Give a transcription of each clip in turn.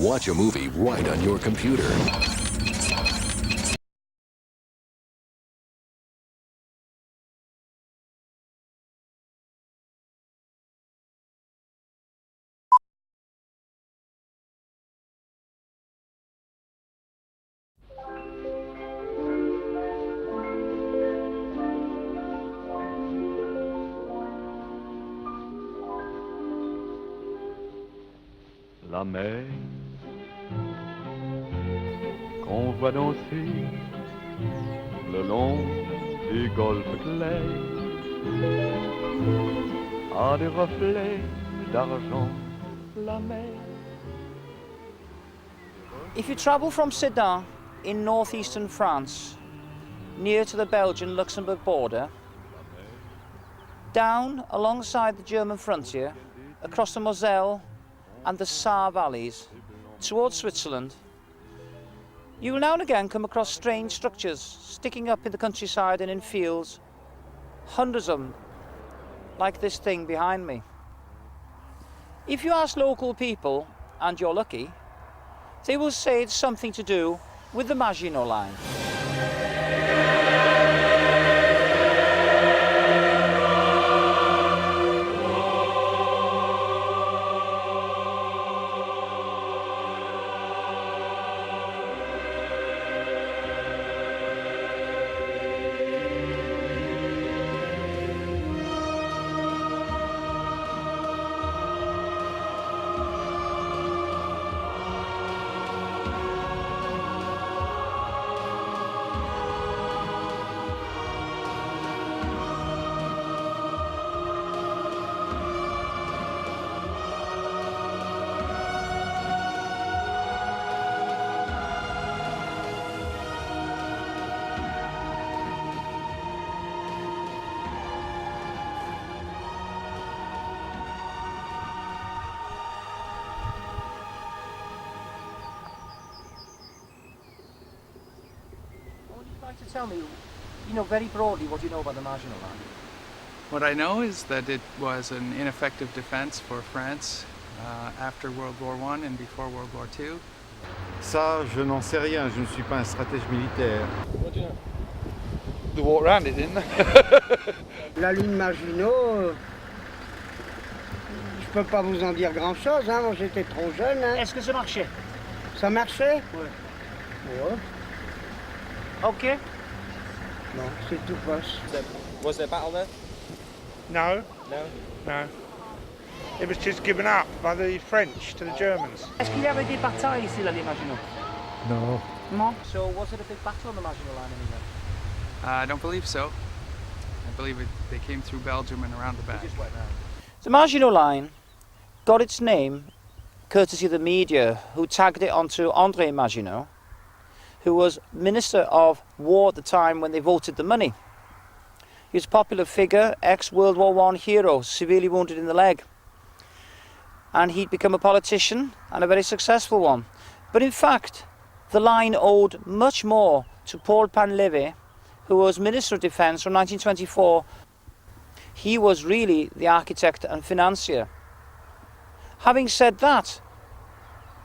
watch a movie right on your computer. La mer qu'on voit danser le long du golfe clair a des reflets d'argent, la mer. If you travel from Sedan in northeastern France, near to the Belgian-Luxembourg border, down alongside the German frontier, across the Moselle and the Saar valleys, towards Switzerland, you will now and again come across strange structures sticking up in the countryside and in fields, hundreds of them, like this thing behind me. If you ask local people, and you're lucky, they will say it's something to do with the Maginot Line. To tell me, very broadly, what do you know about the Maginot Line? What I know is that it was an ineffective defense for France after World War I and before World War II. Ça, je n'en sais rien, je ne suis pas un stratège militaire. What do you know? They walked around it, didn't they? La ligne Maginot, je peux pas vous en dire grand-chose, hein, moi j'étais trop jeune. Hein. Est-ce que ça marchait? Ça marchait? Oui. Ouais. Okay. Non, c'est tout poche. Was there a battle there? No, No? no. It was just given up by the French to the Germans. Est-ce qu'il y avait des batailles ici, là, les Maginot? Non. No. So was it a big battle on the Maginot Line anyway? I don't believe so. I believe they came through Belgium and around the back. The Maginot Line got its name courtesy of the media, who tagged it onto André Maginot, who was Minister of War at the time when they voted the money. He was a popular figure, ex-World War I hero, severely wounded in the leg. And he'd become a politician, and a very successful one. But in fact, the line owed much more to Paul Painlevé, who was Minister of Defence from 1924. He was really the architect and financier. Having said that,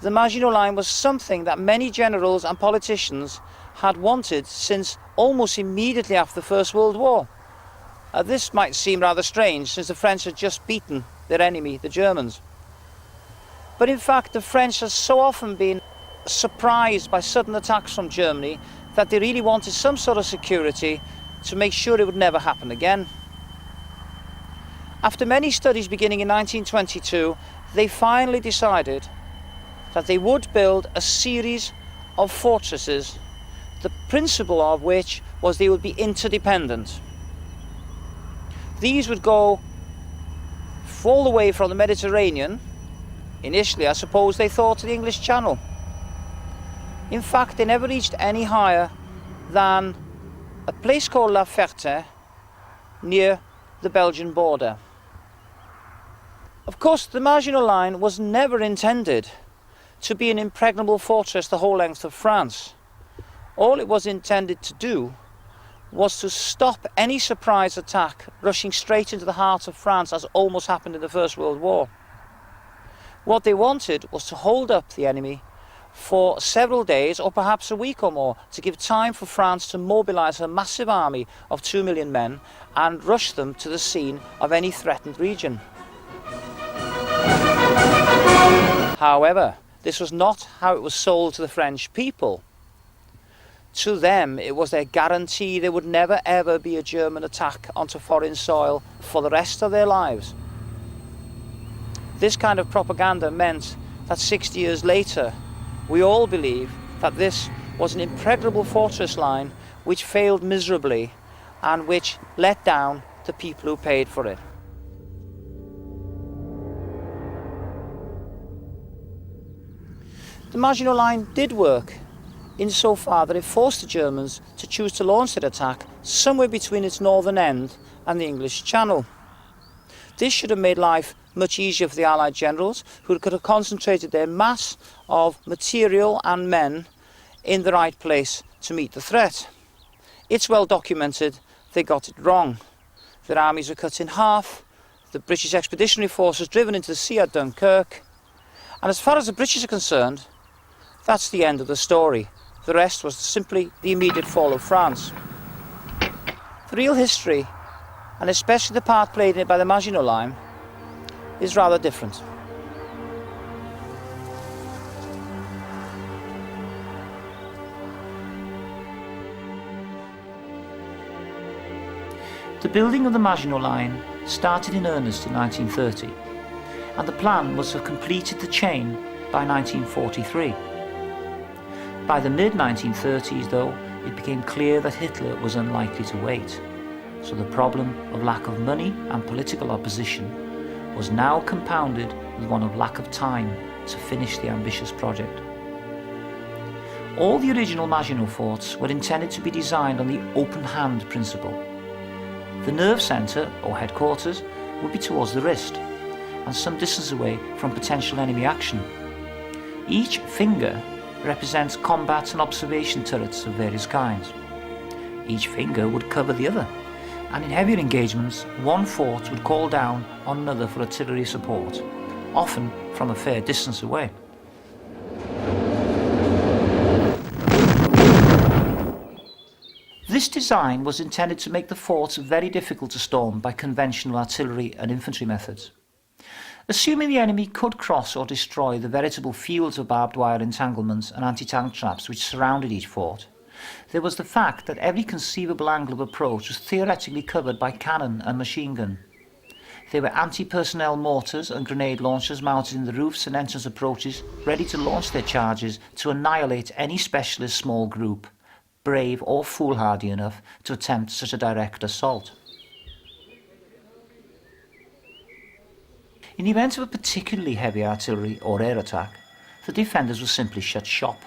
the Maginot Line was something that many generals and politicians had wanted since almost immediately after the First World War. This might seem rather strange, since the French had just beaten their enemy, the Germans. But in fact, the French had so often been surprised by sudden attacks from Germany that they really wanted some sort of security to make sure it would never happen again. After many studies beginning in 1922, they finally decided that they would build a series of fortresses, the principle of which was they would be interdependent. These would go all the way from the Mediterranean. Initially, I suppose they thought, to the English Channel. In fact, they never reached any higher than a place called La Ferté, near the Belgian border. Of course, the Maginot Line was never intended to be an impregnable fortress the whole length of France. All it was intended to do was to stop any surprise attack rushing straight into the heart of France, as almost happened in the First World War. What they wanted was to hold up the enemy for several days or perhaps a week or more to give time for France to mobilise a massive army of 2 million men and rush them to the scene of any threatened region. However, this was not how it was sold to the French people. To them, it was their guarantee there would never ever be a German attack onto foreign soil for the rest of their lives. This kind of propaganda meant that 60 years later, we all believe that this was an impregnable fortress line which failed miserably and which let down the people who paid for it. The Maginot Line did work insofar that it forced the Germans to choose to launch their attack somewhere between its northern end and the English Channel. This should have made life much easier for the Allied generals, who could have concentrated their mass of material and men in the right place to meet the threat. It's well documented they got it wrong. Their armies were cut in half, the British Expeditionary Force was driven into the sea at Dunkirk, and as far as the British are concerned, that's the end of the story. The rest was simply the immediate fall of France. The real history, and especially the part played in it by the Maginot Line, is rather different. The building of the Maginot Line started in earnest in 1930, and the plan was to have completed the chain by 1943. By the mid-1930s, though, it became clear that Hitler was unlikely to wait, so the problem of lack of money and political opposition was now compounded with one of lack of time to finish the ambitious project. All the original Maginot forts were intended to be designed on the open-hand principle. The nerve centre, or headquarters, would be towards the wrist, and some distance away from potential enemy action. Each finger represents combat and observation turrets of various kinds. Each finger would cover the other, and in heavier engagements, one fort would call down on another for artillery support, often from a fair distance away. This design was intended to make the forts very difficult to storm by conventional artillery and infantry methods. Assuming the enemy could cross or destroy the veritable fields of barbed wire entanglements and anti-tank traps which surrounded each fort, there was the fact that every conceivable angle of approach was theoretically covered by cannon and machine gun. There were anti-personnel mortars and grenade launchers mounted in the roofs and entrance approaches, ready to launch their charges to annihilate any specialist small group, brave or foolhardy enough to attempt such a direct assault. In the event of a particularly heavy artillery or air attack, the defenders would simply shut shop,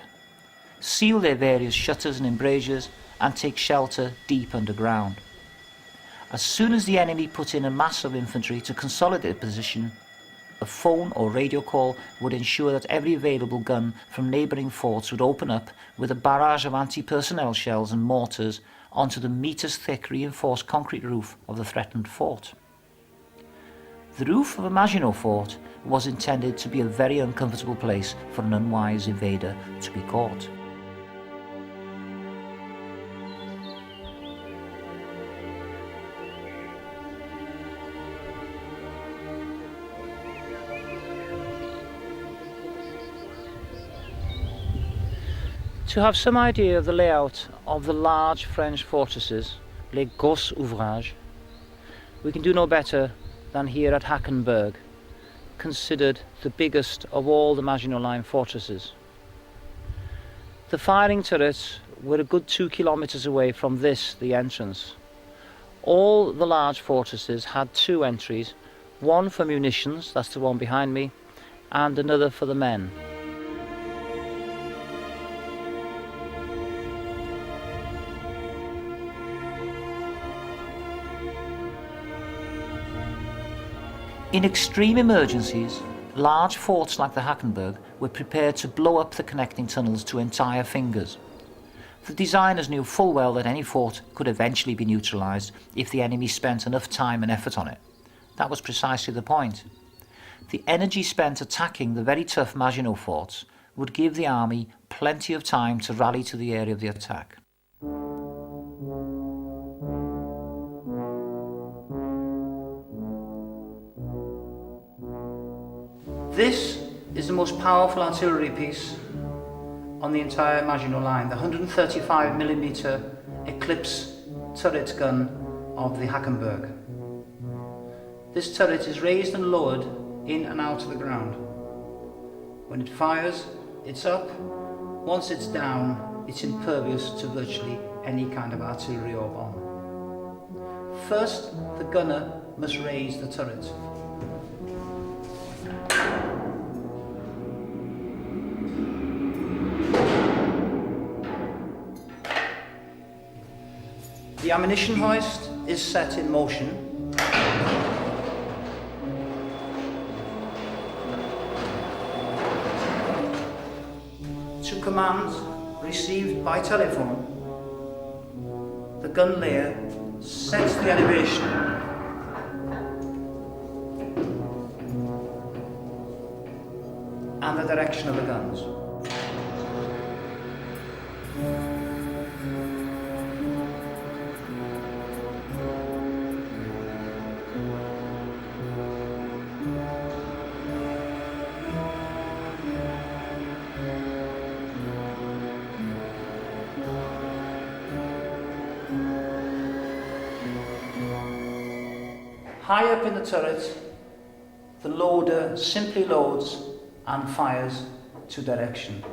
seal their various shutters and embrasures, and take shelter deep underground. As soon as the enemy put in a mass of infantry to consolidate the position, a phone or radio call would ensure that every available gun from neighbouring forts would open up with a barrage of anti-personnel shells and mortars onto the metres-thick reinforced concrete roof of the threatened fort. The roof of a Maginot fort was intended to be a very uncomfortable place for an unwise invader to be caught. To have some idea of the layout of the large French fortresses, les grosses ouvrages, we can do no better than here at Hackenberg, considered the biggest of all the Maginot Line fortresses. The firing turrets were a good 2 kilometers away from this, the entrance. All the large fortresses had two entries, one for munitions, that's the one behind me, and another for the men. In extreme emergencies, large forts like the Hackenberg were prepared to blow up the connecting tunnels to entire fingers. The designers knew full well that any fort could eventually be neutralised if the enemy spent enough time and effort on it. That was precisely the point. The energy spent attacking the very tough Maginot forts would give the army plenty of time to rally to the area of the attack. This is the most powerful artillery piece on the entire Maginot Line, the 135mm Eclipse turret gun of the Hackenberg. This turret is raised and lowered in and out of the ground. When it fires, it's up. Once it's down, it's impervious to virtually any kind of artillery or bomb. First, the gunner must raise the turret. The ammunition hoist is set in motion. To commands received by telephone, the gun layer sets the elevation and the direction of the guns. High up in the turret, the loader simply loads and fires to direction.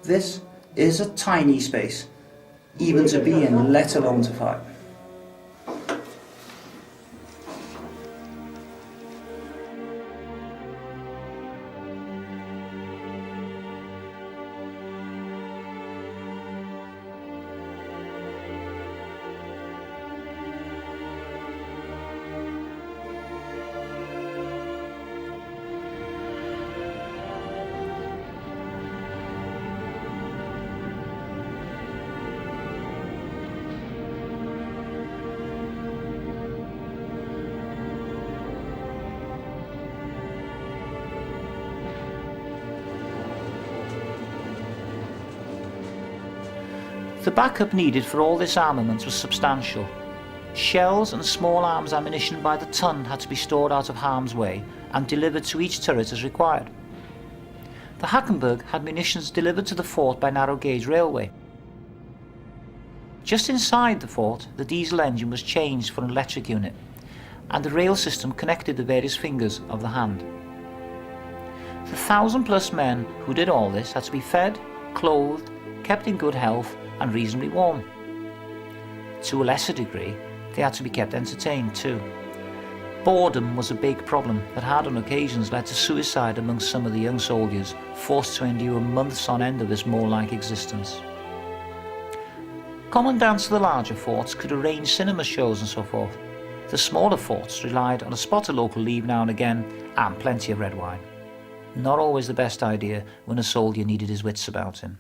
This is a tiny space, even to be in, let alone to fire. The backup needed for all this armament was substantial. Shells and small arms ammunition by the ton had to be stored out of harm's way and delivered to each turret as required. The Hackenberg had munitions delivered to the fort by narrow gauge railway. Just inside the fort, the diesel engine was changed for an electric unit, and the rail system connected the various fingers of the hand. The 1,000+ men who did all this had to be fed, clothed, kept in good health and reasonably warm. To a lesser degree, they had to be kept entertained too. Boredom was a big problem that had on occasions led to suicide among some of the young soldiers, forced to endure months on end of this more-like existence. Commandants of the larger forts could arrange cinema shows and so forth. The smaller forts relied on a spot of local leave now and again, and plenty of red wine. Not always the best idea when a soldier needed his wits about him.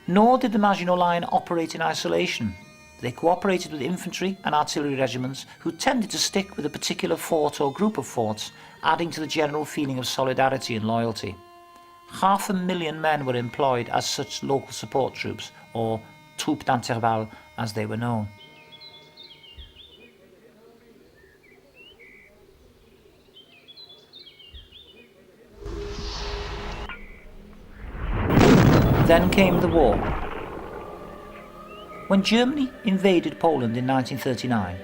Nor did the Maginot Line operate in isolation. They cooperated with infantry and artillery regiments who tended to stick with a particular fort or group of forts, adding to the general feeling of solidarity and loyalty. 500,000 men were employed as such local support troops, or troupes d'intervalle as they were known. Then came the war. When Germany invaded Poland in 1939,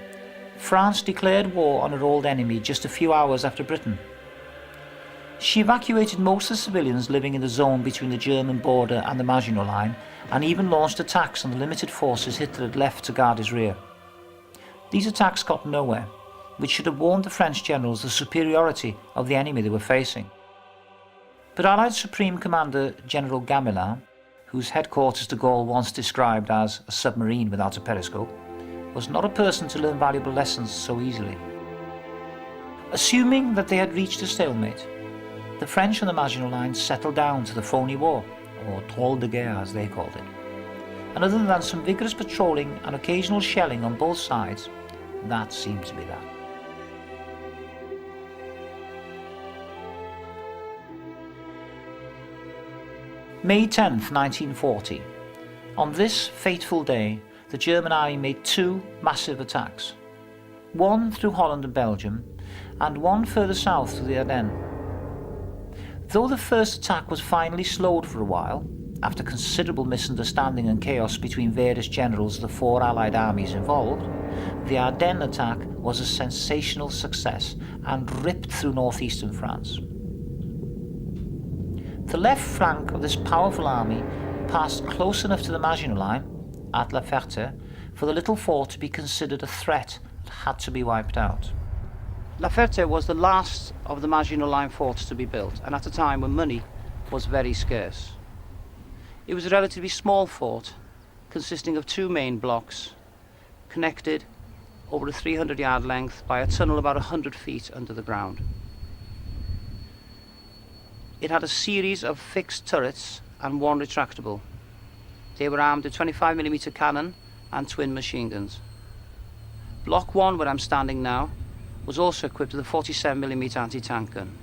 France declared war on her old enemy just a few hours after Britain. She evacuated most of the civilians living in the zone between the German border and the Maginot Line, and even launched attacks on the limited forces Hitler had left to guard his rear. These attacks got nowhere, which should have warned the French generals the superiority of the enemy they were facing. But Allied Supreme Commander General Gamelin, whose headquarters de Gaulle once described as a submarine without a periscope, was not a person to learn valuable lessons so easily. Assuming that they had reached a stalemate, the French on the Maginot Line settled down to the phony war, or drôle de guerre as they called it. And other than some vigorous patrolling and occasional shelling on both sides, that seemed to be that. May 10th, 1940. On this fateful day, the German army made two massive attacks. One through Holland and Belgium, and one further south through the Ardennes. Though the first attack was finally slowed for a while, after considerable misunderstanding and chaos between various generals of the four Allied armies involved, the Ardennes attack was a sensational success and ripped through northeastern France. The left flank of this powerful army passed close enough to the Maginot Line, at La Ferté, for the little fort to be considered a threat that had to be wiped out. La Ferté was the last of the Maginot Line forts to be built, and at a time when money was very scarce. It was a relatively small fort, consisting of two main blocks, connected over a 300-yard length by a tunnel about 100 feet under the ground. It had a series of fixed turrets and one retractable. They were armed with 25mm cannon and twin machine guns. Block 1, where I'm standing now, was also equipped with a 47mm anti-tank gun.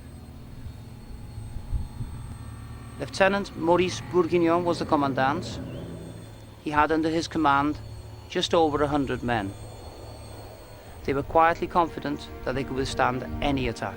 Lieutenant Maurice Bourguignon was the commandant. He had under his command just over 100 men. They were quietly confident that they could withstand any attack.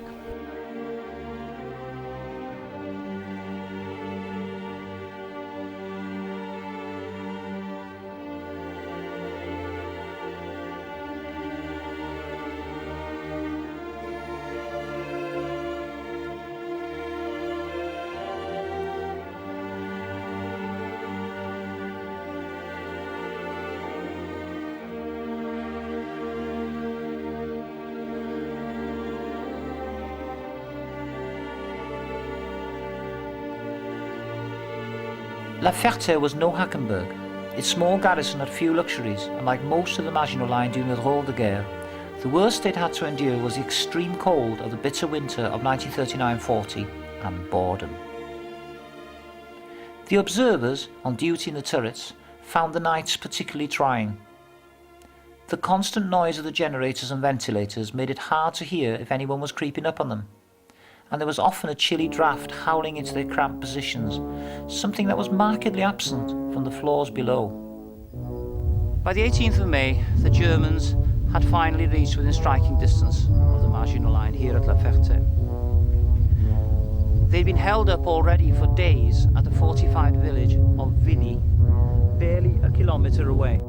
La Ferté was no Hackenberg. Its small garrison had few luxuries, and like most of the Maginot Line during the drôle de guerre, the worst they'd had to endure was the extreme cold of the bitter winter of 1939-40 and boredom. The observers on duty in the turrets found the nights particularly trying. The constant noise of the generators and ventilators made it hard to hear if anyone was creeping up on them, and there was often a chilly draught howling into their cramped positions, something that was markedly absent from the floors below. By the 18th of May, the Germans had finally reached within striking distance of the Maginot Line here at La Ferté. They'd been held up already for days at the fortified village of Villy, barely a kilometre away.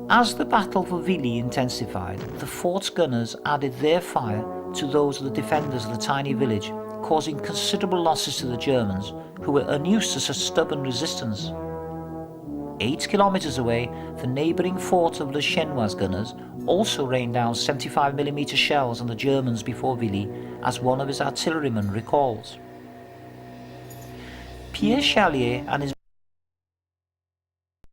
As the battle for Villy intensified, the fort's gunners added their fire to those of the defenders of the tiny village, causing considerable losses to the Germans, who were unused to such stubborn resistance. 8 kilometres away, the neighbouring fort of Le Chenois gunners also rained down 75mm shells on the Germans before Villy, as one of his artillerymen recalls. Pierre Chalier and his